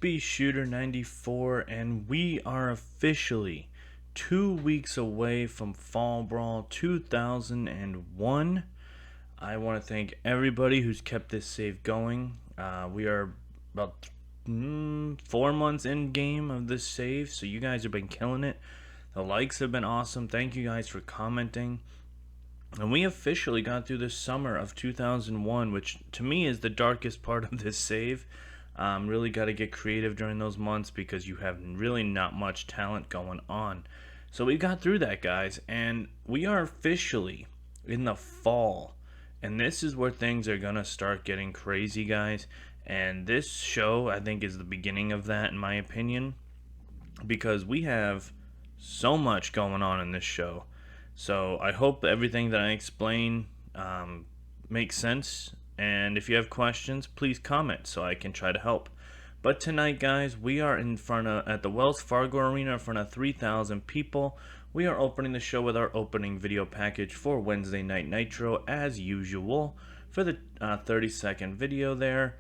Shooter 94, and we are officially 2 weeks away from Fall Brawl 2001. I want to thank everybody who's kept this save going. We are about 4 months in game of this save, so you guys have been killing it. The likes have been awesome. Thank you guys for commenting. And we officially got through the summer of 2001, which to me is the darkest part of this save. Really got to get creative during those months because you have really not much talent going on. So we got through that, guys, and we are officially in the fall. And this is where things are going to start getting crazy, guys. And this show, I think, is the beginning of that, in my opinion, because we have so much going on in this show. So I hope everything that I explain makes sense. And if you have questions, please comment so I can try to help. But tonight, guys, we are at the Wells Fargo Arena in front of 3,000 people. We are opening the show with our opening video package for Wednesday Night Nitro, as usual. For the 30-second video there,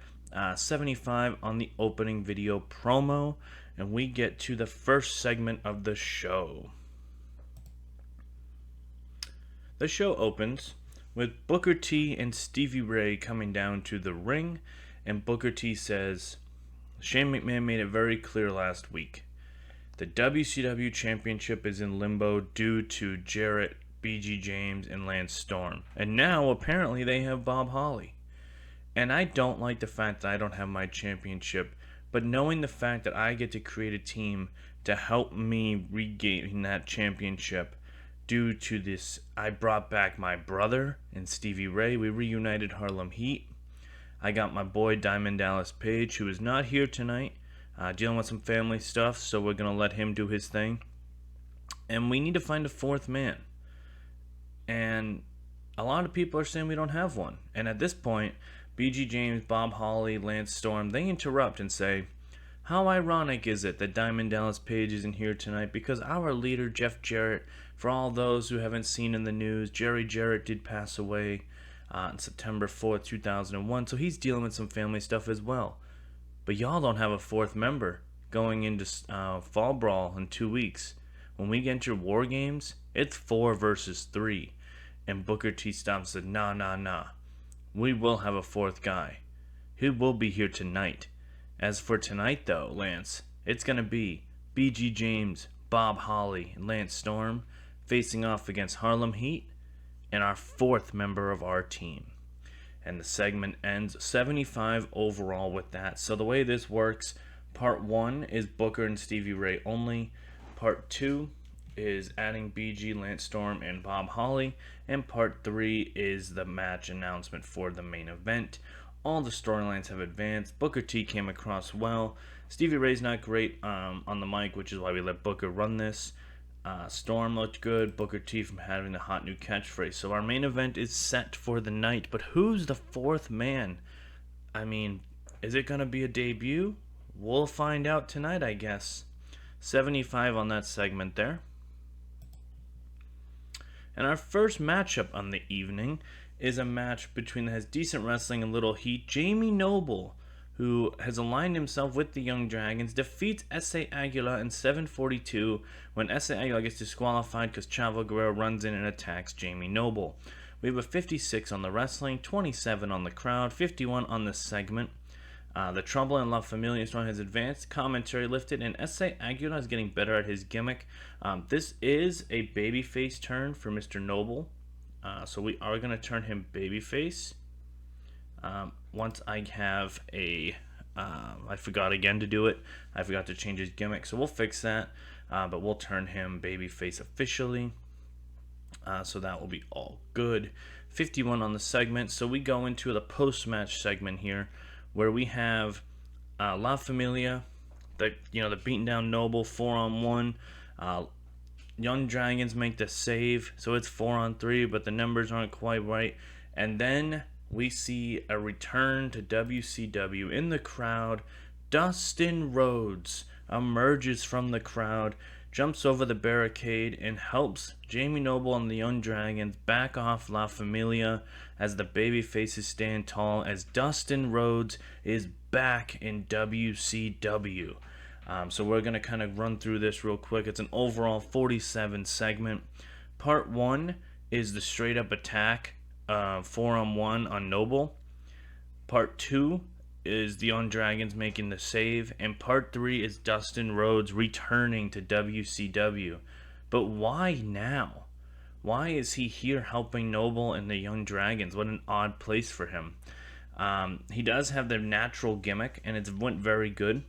75 on the opening video promo. And we get to the first segment of the show. The show opens with Booker T and Stevie Ray coming down to the ring, and Booker T says, Shane McMahon made it very clear last week. The WCW Championship is in limbo due to Jarrett, BG James, and Lance Storm. And now, apparently, they have Bob Holly. And I don't like the fact that I don't have my championship, but knowing the fact that I get to create a team to help me regain that championship, due to this, I brought back my brother and Stevie Ray. We reunited Harlem Heat. I got my boy Diamond Dallas Page, who is not here tonight, dealing with some family stuff, so we're going to let him do his thing. And we need to find a fourth man. And a lot of people are saying we don't have one. And at this point, BG James, Bob Holly, Lance Storm, they interrupt and say, how ironic is it that Diamond Dallas Page isn't here tonight, because our leader, Jeff Jarrett, for all those who haven't seen in the news, Jerry Jarrett did pass away on September 4th, 2001, so he's dealing with some family stuff as well. But y'all don't have a fourth member going into Fall Brawl in 2 weeks. When we get into War Games, it's 4 versus 3. And Booker T stops and said, nah. We will have a fourth guy. He will be here tonight. As for tonight, though, Lance, it's going to be BG James, Bob Holly, and Lance Storm facing off against Harlem Heat and our fourth member of our team. And the segment ends 75 overall with that. So the way this works, part 1 is Booker and Stevie Ray only. Part 2 is adding BG, Lance Storm, and Bob Holly. And part 3 is the match announcement for the main event. All the storylines have advanced. Booker T came across well. Stevie Ray's not great on the mic, which is why we let Booker run this. Storm looked good. Booker T from having the hot new catchphrase. So our main event is set for the night. But who's the fourth man? I mean, is it going to be a debut? We'll find out tonight, I guess. 75 on that segment there. And our first matchup on the evening is a match between has decent wrestling and little heat. Jamie Noble, who has aligned himself with the Young Dragons, defeats Essa Aguila in 7:42 when Essa Aguila gets disqualified because Chavo Guerrero runs in and attacks Jamie Noble. We have a 56 on the wrestling, 27 on the crowd, 51 on the segment. The Trouble and La Familia story has advanced, commentary lifted, and Essa Aguila is getting better at his gimmick. This is a babyface turn for Mr. Noble, so we are going to turn him babyface. Once I have I forgot again to do it. I forgot to change his gimmick, so we'll fix that. But we'll turn him babyface officially. So that will be all good. 51 on the segment. So we go into the post-match segment here, where we have La Familia, the beaten down Noble 4-on-1. Young Dragons make the save, so it's 4-on-3, but the numbers aren't quite right. And then we see a return to WCW in the crowd. Dustin Rhodes emerges from the crowd jumps over the barricade and helps Jamie Noble and the Young Dragons back off La Familia as the baby faces stand tall as Dustin Rhodes is back in WCW. So we're going to kind of run through this real quick. It's an overall 47 segment. Part 1 is the straight up attack 4-on-1 on Noble. Part 2 is the Young Dragons making the save, and part 3 is Dustin Rhodes returning to WCW. But why now? Why is he here helping Noble and the Young Dragons? What an odd place for him. He does have their natural gimmick, and it went very good.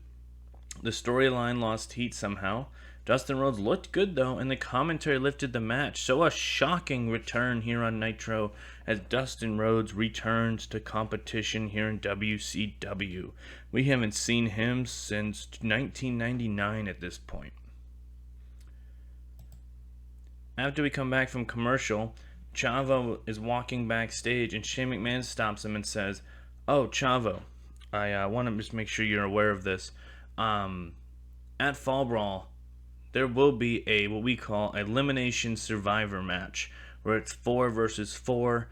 The storyline lost heat somehow. Dustin Rhodes looked good though, and the commentary lifted the match. So a shocking return here on Nitro as Dustin Rhodes returns to competition here in WCW. We haven't seen him since 1999 at this point. After we come back from commercial, Chavo is walking backstage and Shane McMahon stops him and says, "Oh, Chavo, I want to just make sure you're aware of this. At Fall Brawl, there will be a what we call elimination survivor match where it's 4 versus 4.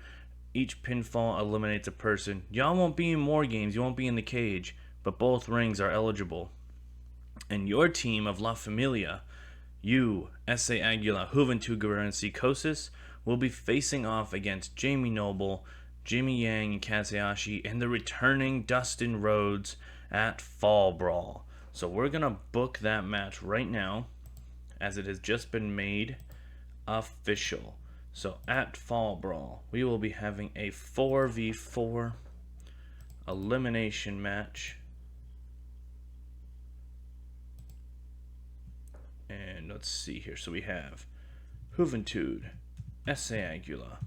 Each pinfall eliminates a person. Y'all won't be in more games. You won't be in the cage, but both rings are eligible. And your team of La Familia, you, Essa, Aguila, Juventud Guerrera, and Psicosis, will be facing off against Jamie Noble, Jimmy Yang, and Kazuhashi, and the returning Dustin Rhodes at Fall Brawl." So we're going to book that match right now, as it has just been made official. So at Fall Brawl, we will be having a 4v4 elimination match. And let's see here. So we have Juventud, Essa Aguila,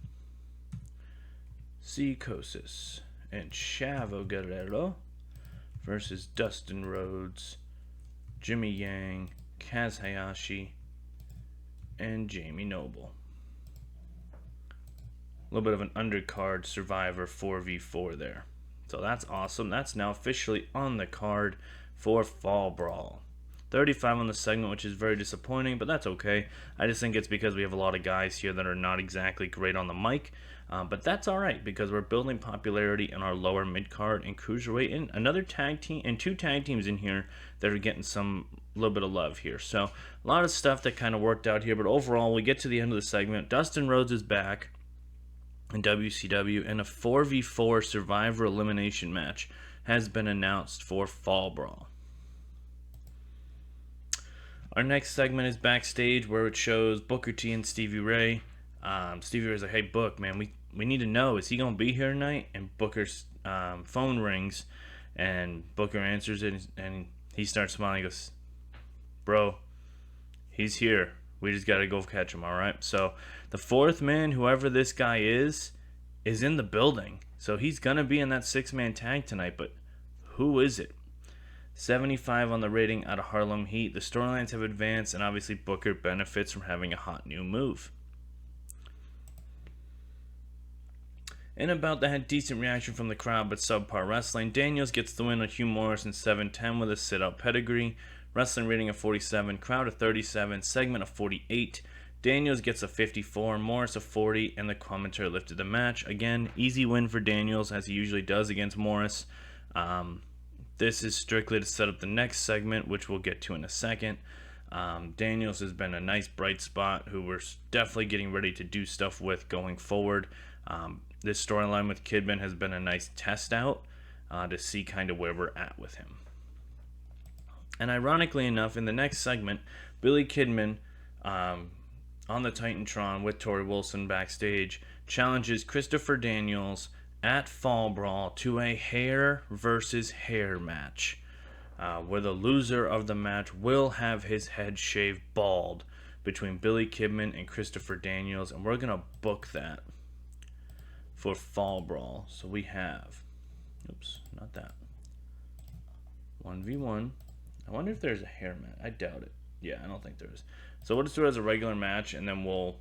Psicosis, and Chavo Guerrero versus Dustin Rhodes, Jimmy Yang, Kazuhashi, and Jamie Noble. A little bit of an undercard survivor 4v4 there. So that's awesome. That's now officially on the card for Fall Brawl. 35 on the segment, which is very disappointing, but that's okay. I just think it's because we have a lot of guys here that are not exactly great on the mic. But that's alright, because we're building popularity in our lower mid-card and cruiserweight, and another tag team and 2 tag teams in here that are getting some little bit of love here. So a lot of stuff that kind of worked out here, but overall we get to the end of the segment. Dustin Rhodes is back in WCW, and a 4v4 survivor elimination match has been announced for Fall Brawl. Our next segment is backstage, where it shows Booker T and Stevie Ray. Stevie Ray's like, "Hey Book, man, we need to know, is he gonna be here tonight?" And Booker's phone rings, and Booker answers it, and he starts smiling. He goes, "Bro, he's here. We just gotta go catch him, all right?" So the 4th man, whoever this guy is in the building. So he's gonna be in that 6-man tag tonight, but who is it? 75 on the rating out of Harlem Heat. The storylines have advanced, and obviously Booker benefits from having a hot new move. In about that, had decent reaction from the crowd, but subpar wrestling. Daniels gets the win on Hugh Morrus in 7-10 with a sit-out pedigree. Wrestling rating of 47, crowd of 37, segment of 48. Daniels gets a 54, Morrus a 40, and the commentary lifted the match. Again, easy win for Daniels, as he usually does against Morrus. This is strictly to set up the next segment, which we'll get to in a second. Daniels has been a nice bright spot who we're definitely getting ready to do stuff with going forward. This storyline with Kidman has been a nice test out to see kind of where we're at with him. And ironically enough, in the next segment, Billy Kidman, on the Titantron with Torrie Wilson backstage, challenges Christopher Daniels at Fall Brawl to a hair versus hair match, where the loser of the match will have his head shaved bald, between Billy Kidman and Christopher Daniels, and we're going to book that for Fall Brawl. So we have, oops, not that, 1v1. I wonder if there's a hair match. I doubt it. Yeah, I don't think there is. So we'll just do it as a regular match, and then we'll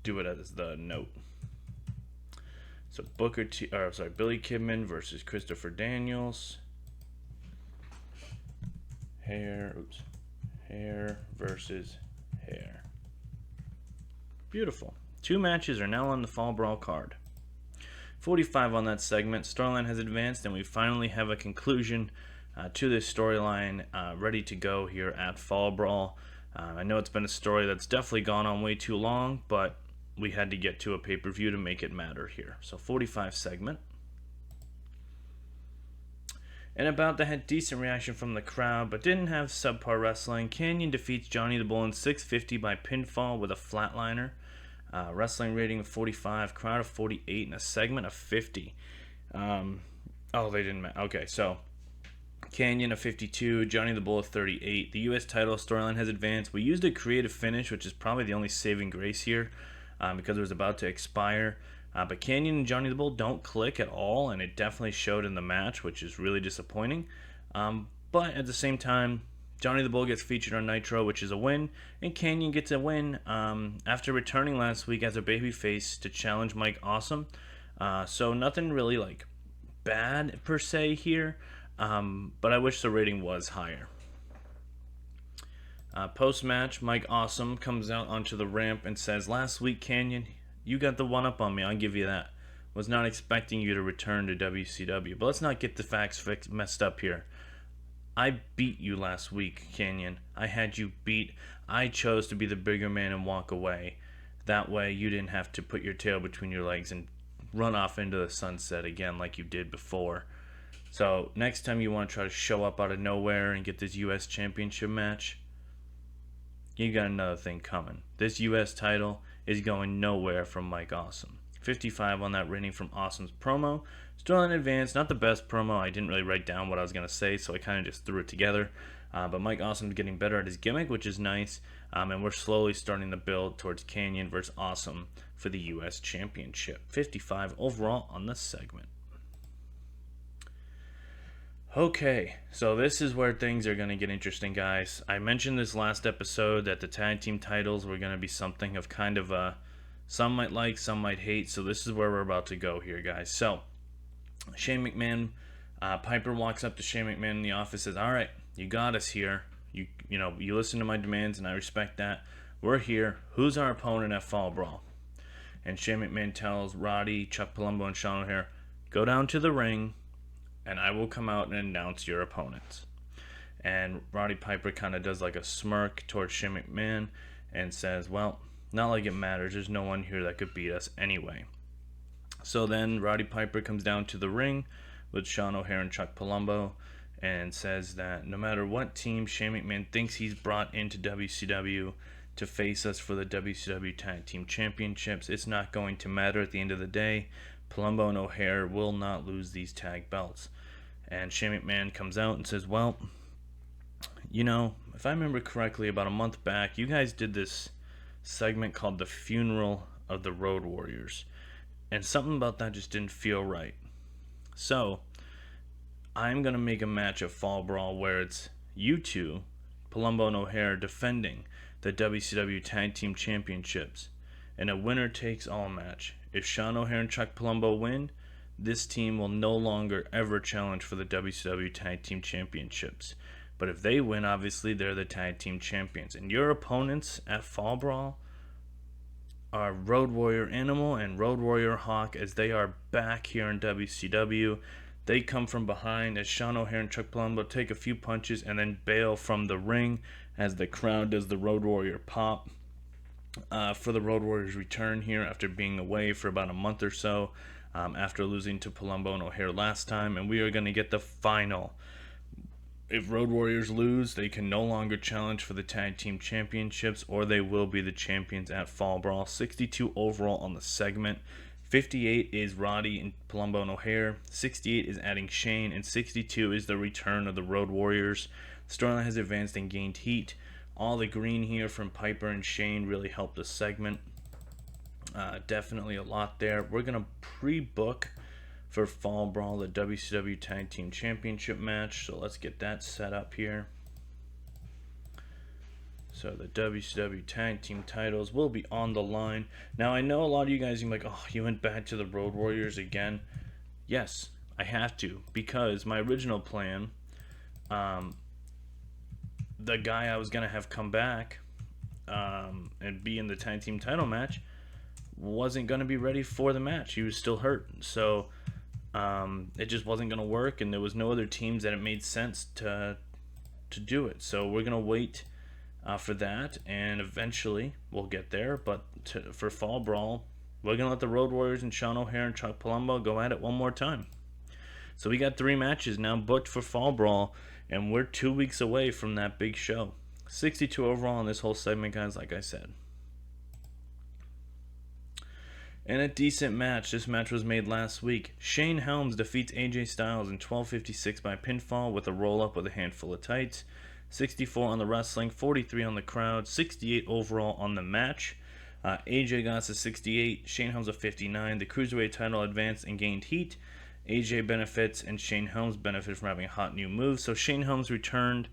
do it as the note. So Billy Kidman versus Christopher Daniels. Hair versus hair. Beautiful. 2 matches are now on the Fall Brawl card. 45 on that segment. Storyline has advanced, and we finally have a conclusion to this storyline ready to go here at Fall Brawl. I know it's been a story that's definitely gone on way too long, but we had to get to a pay-per-view to make it matter here. So 45 segment. And about that had decent reaction from the crowd, but didn't have subpar wrestling. Kanyon defeats Johnny the Bull in 650 by pinfall with a flatliner. Wrestling rating of 45, crowd of 48, and a segment of 50. They didn't. Okay, so Kanyon of 52, Johnny the Bull of 38. The U.S. title storyline has advanced. We used a creative finish, which is probably the only saving grace here, because it was about to expire. But Kanyon and Johnny the Bull don't click at all, and it definitely showed in the match, which is really disappointing. But at the same time, Johnny the Bull gets featured on Nitro, which is a win, and Kanyon gets a win after returning last week as a babyface to challenge Mike Awesome. So nothing really like bad per se here, but I wish the rating was higher. Post-match, Mike Awesome comes out onto the ramp and says, "Last week, Kanyon, you got the one-up on me, I'll give you that. Was not expecting you to return to WCW. But let's not get the facts messed up here. I beat you last week, Kanyon. I had you beat. I chose to be the bigger man and walk away. That way you didn't have to put your tail between your legs and run off into the sunset again like you did before. So next time you want to try to show up out of nowhere and get this U.S. Championship match, you got another thing coming. This U.S. title is going nowhere from Mike Awesome." 55 on that rating from Awesome's promo. Still in advance, not the best promo. I didn't really write down what I was going to say, so I kind of just threw it together. But Mike Awesome's getting better at his gimmick, which is nice. And we're slowly starting to build towards Kanyon versus Awesome for the U.S. Championship. 55 overall on the segment. Okay, so this is where things are going to get interesting, guys. I mentioned this last episode that the tag team titles were going to be something of kind of a some might like, some might hate. So this is where we're about to go here, guys. So Shane McMahon, Piper walks up to Shane McMahon in the office, says, "All right, you got us here. You listen to my demands, and I respect that. We're here. Who's our opponent at Fall Brawl?" And Shane McMahon tells Roddy, Chuck Palumbo, and Sean O'Haire, "Go down to the ring, and I will come out and announce your opponents." And Roddy Piper kind of does like a smirk towards Shane McMahon and says, "Well, not like it matters. There's no one here that could beat us anyway." So then Roddy Piper comes down to the ring with Sean O'Haire and Chuck Palumbo and says that no matter what team Shane McMahon thinks he's brought into WCW to face us for the WCW Tag Team Championships, it's not going to matter at the end of the day. Palumbo and O'Haire will not lose these tag belts. And Shane McMahon comes out and says, "Well, if I remember correctly, about a month back, you guys did this segment called The Funeral of the Road Warriors. And something about that just didn't feel right. So, I'm going to make a match of Fall Brawl where it's you two, Palumbo and O'Haire, defending the WCW Tag Team Championships. And a winner-takes-all match. If Sean O'Haire and Chuck Palumbo win, this team will no longer ever challenge for the WCW Tag Team Championships. But if they win, obviously, they're the Tag Team Champions. And your opponents at Fall Brawl are Road Warrior Animal and Road Warrior Hawk, as they are back here in WCW. They come from behind as Sean O'Haire and Chuck Palumbo take a few punches and then bail from the ring as the crowd does the Road Warrior pop. For the Road Warriors return here after being away for about a month or so, after losing to Palumbo and O'Haire last time. And we are going to get the final. If Road Warriors lose, they can no longer challenge for the Tag Team Championships, or they will be the champions at Fall Brawl. 62 overall on the segment. 58 is Roddy and Palumbo and O'Haire. 68 is adding Shane, and 62 is the return of the Road Warriors. Storyline has advanced and gained heat. All the green here from Piper and Shane really helped the segment. Definitely a lot there. We're going to pre-book for Fall Brawl the WCW Tag Team Championship match. So let's get that set up here. So the WCW Tag Team titles will be on the line. Now I know a lot of you guys are like, "Oh, you went back to the Road Warriors again." Yes, I have to, because my original plan the guy I was gonna have come back and be in the tag team title match wasn't gonna be ready for the match. He was still hurt, so it just wasn't gonna work, and there was no other teams that it made sense to do it. So we're gonna wait for that, and eventually we'll get there. But for Fall Brawl, we're gonna let the Road Warriors and Sean O'Hare and Chuck Palumbo go at it one more time. So we got 3 matches now booked for Fall Brawl, and we're 2 weeks away from that big show. 62 overall in this whole segment, guys, like I said. And a decent match. This match was made last week. Shane Helms defeats AJ Styles in 12:56 by pinfall with a roll-up with a handful of tights. 64 on the wrestling, 43 on the crowd, 68 overall on the match. AJ got a 68, Shane Helms a 59. The Cruiserweight title advanced and gained heat. AJ benefits and Shane Helms benefits from having a hot new move. So Shane Helms returned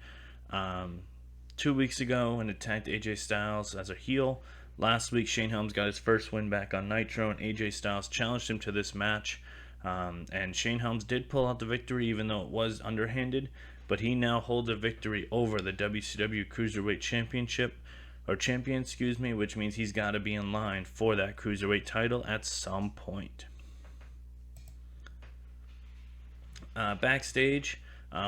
2 weeks ago and attacked AJ Styles as a heel. Last week, Shane Helms got his first win back on Nitro, and AJ Styles challenged him to this match. And Shane Helms did pull out the victory, even though it was underhanded. But he now holds a victory over the WCW Cruiserweight Championship, or champion, excuse me, which means he's got to be in line for that Cruiserweight title at some point. Backstage,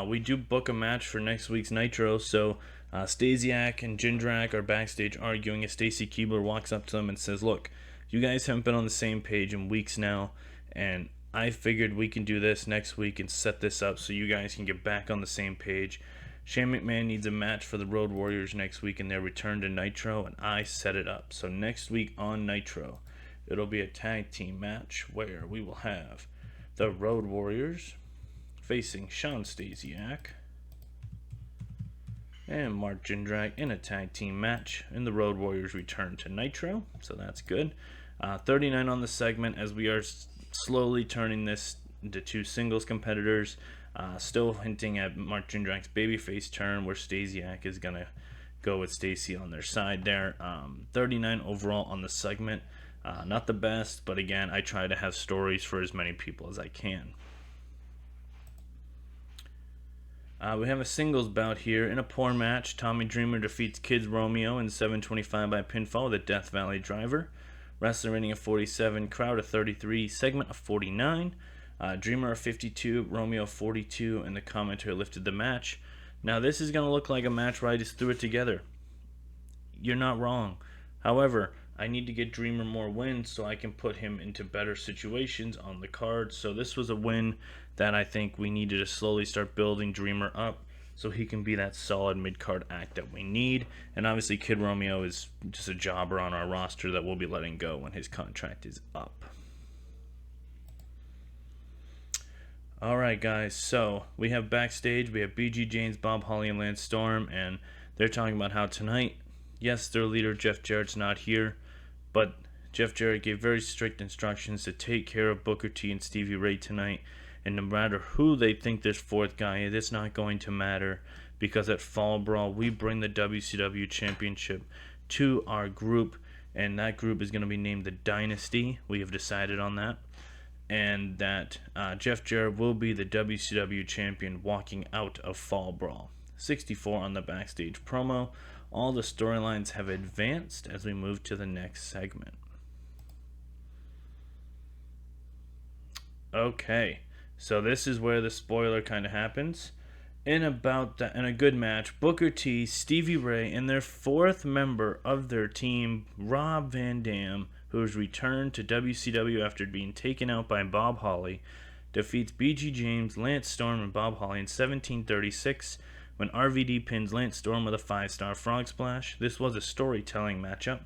we do book a match for next week's Nitro, so Stasiak and Jindrak are backstage arguing as Stacy Keibler walks up to them and says, look, you guys haven't been on the same page in weeks now, and I figured we can do this next week and set this up so you guys can get back on the same page. Shane McMahon needs a match for the Road Warriors next week in their return to Nitro, and I set it up. So next week on Nitro, it'll be a tag team match where we will have the Road Warriors facing Sean Stasiak and Mark Jindrak in a tag team match, and the Road Warriors return to Nitro, so that's good. 39 on the segment as we are slowly turning this into 2 singles competitors. Still hinting at Mark Jindrak's babyface turn, where Stasiak is going to go with Stacy on their side there. 39 overall on the segment. Not the best, but again, I try to have stories for as many people as I can. We have a singles bout here. In a poor match, Tommy Dreamer defeats Kids Romeo in 7:25 by pinfall with a Death Valley driver. Wrestler rating of 47, crowd of 33, segment of 49. Dreamer of 52, Romeo 42, and the commentator lifted the match. Now this is going to look like a match where I just threw it together. You're not wrong. However, I need to get Dreamer more wins so I can put him into better situations on the card. So this was a win that I think we needed to slowly start building Dreamer up so he can be that solid mid-card act that we need. And obviously Kid Romeo is just a jobber on our roster that we'll be letting go when his contract is up. Alright guys, so we have backstage, we have BG James, Bob Holly, and Lance Storm, and they're talking about how tonight, yes, their leader Jeff Jarrett's not here, but Jeff Jarrett gave very strict instructions to take care of Booker T and Stevie Ray tonight, and no matter who they think this 4th guy is, it's not going to matter, because at Fall Brawl, we bring the WCW Championship to our group, and that group is going to be named the Dynasty. We have decided on that. And that Jeff Jarrett will be the WCW champion walking out of Fall Brawl. 64 on the backstage promo. All the storylines have advanced as we move to the next segment. Okay, so this is where the spoiler kind of happens. In a good match, Booker T, Stevie Ray, and their 4th member of their team, Rob Van Dam, who has returned to WCW after being taken out by Bob Holly, defeats BG James, Lance Storm, and Bob Holly in 17:36 when RVD pins Lance Storm with a 5-star frog splash. This was a storytelling matchup.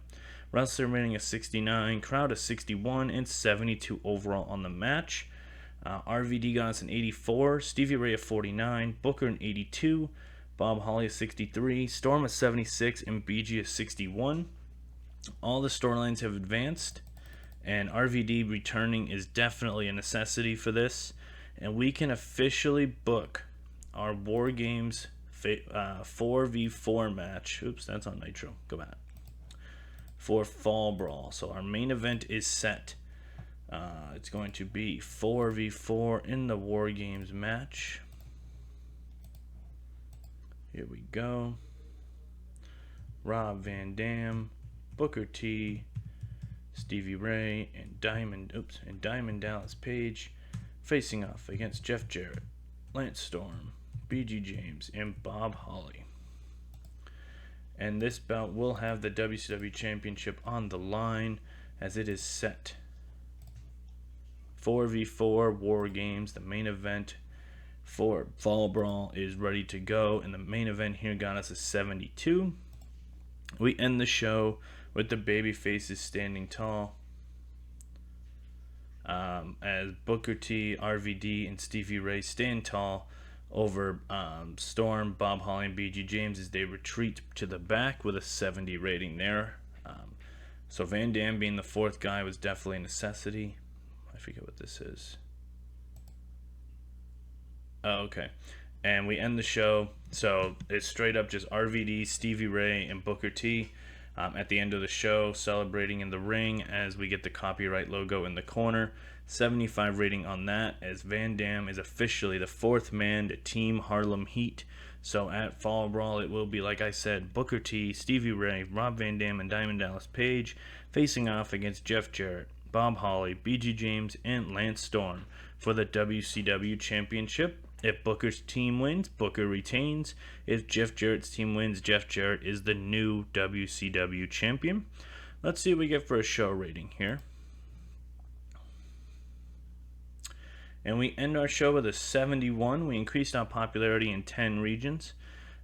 Wrestler rating of 69, crowd of 61, and 72 overall on the match. RVD got us an 84, Stevie Ray a 49, Booker an 82, Bob Holly a 63, Storm a 76, and BG a 61. All the storylines have advanced, and RVD returning is definitely a necessity for this, and we can officially book our War Games 4v4 match. Oops, that's on Nitro. Go back. For Fall Brawl. So our main event is set. It's going to be 4v4 in the War Games match. Here we go. Rob Van Dam, Booker T, Stevie Ray, and Diamond Dallas Page facing off against Jeff Jarrett, Lance Storm, BG James, and Bob Holly. And this bout will have the WCW Championship on the line as it is set. 4v4 War Games, the main event for Fall Brawl is ready to go, and the main event here got us a 72. We end the show with the baby faces standing tall as Booker T, RVD, and Stevie Ray stand tall over Storm, Bob Holly, and BG James as they retreat to the back with a 70 rating there. So Van Dam being the fourth guy was definitely a necessity. I forget what this is. Oh, okay. And we end the show. So it's straight up just RVD, Stevie Ray, and Booker T at the end of the show, celebrating in the ring as we get the copyright logo in the corner. 75 rating on that, as Van Dam is officially the fourth man to Team Harlem Heat. So at Fall Brawl, it will be, like I said, Booker T, Stevie Ray, Rob Van Dam, and Diamond Dallas Page facing off against Jeff Jarrett, Bob Holly, BG James, and Lance Storm for the WCW Championship. If Booker's team wins, Booker retains. If Jeff Jarrett's team wins, Jeff Jarrett is the new WCW champion. Let's see what we get for a show rating here. And we end our show with a 71. We increased our popularity in 10 regions.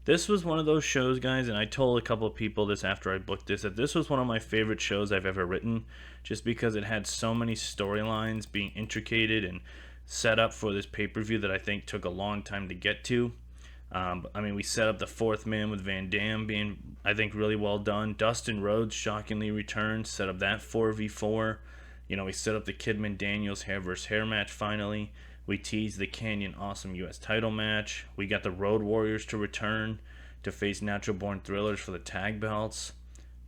This was one of those shows, guys, and I told a couple of people this after I booked this, that this was one of my favorite shows I've ever written, just because it had so many storylines being intricated and set up for this pay-per-view that I think took a long time to get to. I mean, we set up the fourth man with Van Dam being, I think, really well done. Dustin Rhodes shockingly returned, set up that 4v4. You know, we set up the Kidman Daniels hair versus hair match finally. We teased the Kanyon Awesome U.S. title match. We got the Road Warriors to return to face Natural Born Thrillers for the tag belts.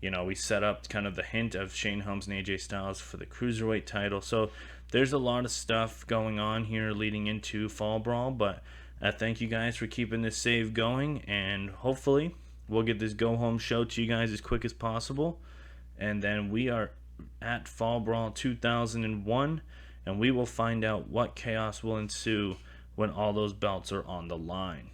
You know, we set up kind of the hint of Shane Helms and AJ Styles for the Cruiserweight title. So there's a lot of stuff going on here leading into Fall Brawl, but I thank you guys for keeping this save going, and hopefully we'll get this go-home show to you guys as quick as possible. And then we are at Fall Brawl 2001, and we will find out what chaos will ensue when all those belts are on the line.